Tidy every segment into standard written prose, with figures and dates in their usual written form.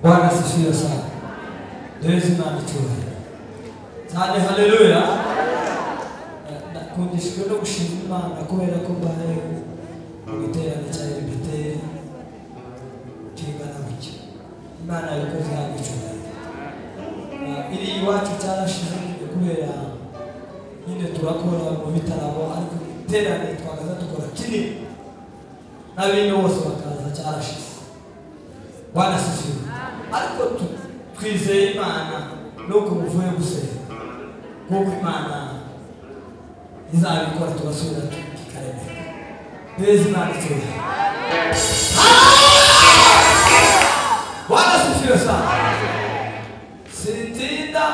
Bwana asifiwe sana. Lazima nitoe. Sana haleluya. Na kundishikira gushima na kubera ko baye giterane cya ibiteri kingana buke. Imana yakoze yagicuye. Iri iwacu cyarashize kubera nyine turakora mu bitaramo ariko giterane twagaza tukora kinini. N'abintu bose bakaza cyarashize. Bwana asifiwe. Ariko twizeye Imana nuko muvuye gusenga kuko Imana izabikora tubasubira tukikaremeka. Beza Imana ituye. Bwana asifiwe sana. Sintinda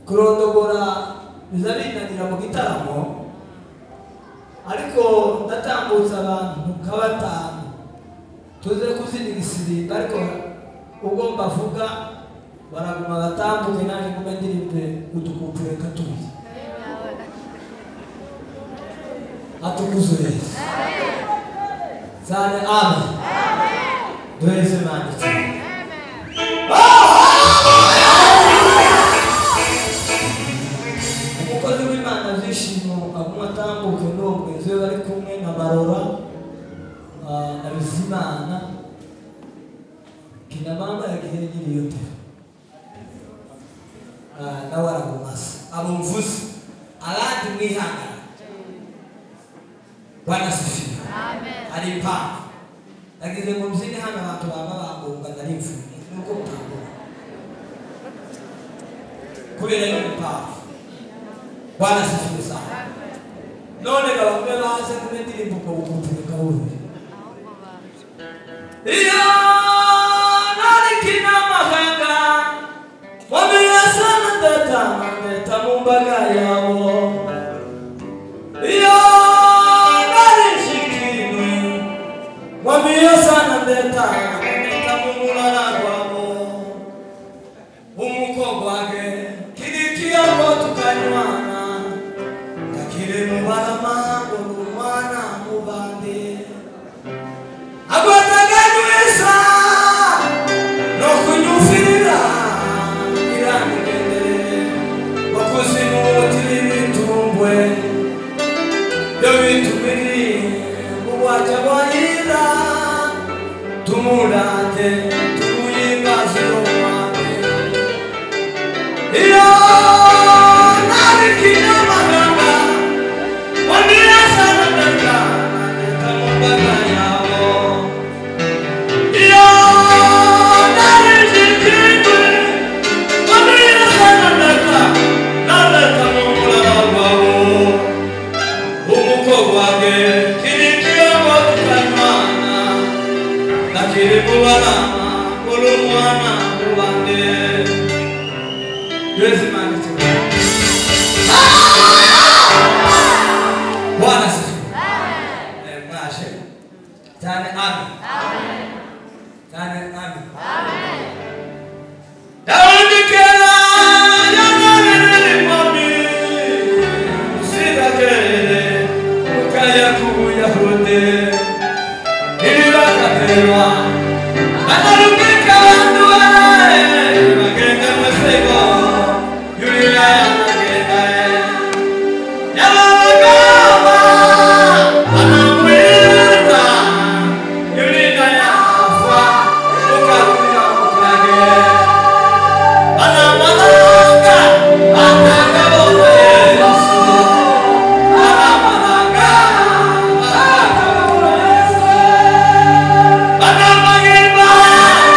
kurondogora bizabinanira mu gitaramo ariko ndatambutsa abantu nk'abatanu tuze kuzinira isirimba ariko ubwo mbavuga baraguma batambuke naje nguma ndirimbe udukumpure katuzi atukuzure zane amen duheze Imana umukozi w'Imana zishimo aguma atambuke n'ubweze bari kumwe na Barora na Bizimana kina mama yagiye nyiri yote na waragumasa abumvuzi abandi mwihanga. Bwana asifiwe. Amen. Alipa agize mu mzini hana abantu baba bagomba ndarifu nuko mtambo kubera alipa. Bwana asifiwe sana. None baba baze kumendiri mbuko ukumpuleka wewe iya kina mahanga wabia sana ndata ndeta mumbaga yawo iyo nari shikini wabia sana ndeta ndeta mumulala kwabo umuko wake kirikia kwa tukanywana kakire mubala mango mwana mubande agwataganyuisa no kunyufira irangende wakuzimu tilibitumbwe yobitumiri mubwaja bwayira tumulate tuyingaziromane iyo narikina maganga wandiyasana ndaka ndetamumbaga yawo iyo narijikindwe wandiyasana ndaka nandetamumulala wawo umuko wage kirikiyongo tukanywana nakiri mubalama kulumwana mubande Yesimani tuwe. Bwana asifiwe. Amen. Mwashe. Tane amen. Amen. Tane amen. Amen. Daudi kela yanarele mami usida kele ukaya kuya hote ilibakatewa analukika wanduwa magenda mwesego Bye.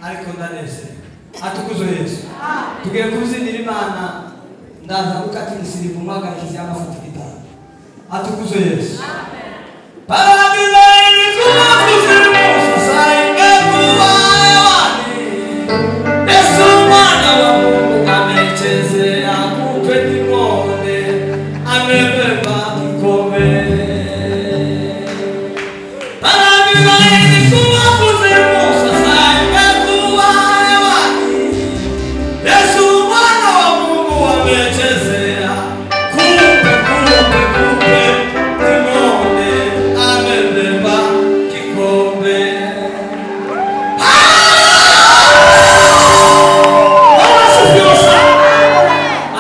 ariko ndaneze atukuzo Yesu tugiye kuzindira Imana ndaza gukata imisirimu mwagarikiza y'amafuta gitano atukuzo Yesu paradizo ilikuwa kuzimu sasa ingekuwa hewani Yesu mwana wa Mungu amechezea kupe kimone amebeba kikombe paradizo ilikuwa kuzimu sasa ingekuwa hewani Yesu mwana wa Mungu amechezea kupe kimone amebeba kikombe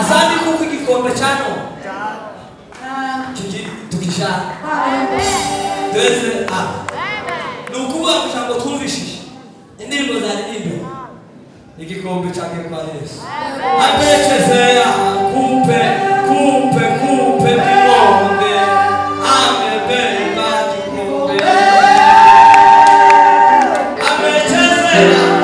asante kuko igikombe cyano tukisha twese nukuba kujango twumvishije indirimbo za ndirimbo igikombe cyake kwa Yesu amechezea kupe kimone amebeba kikombe amechezea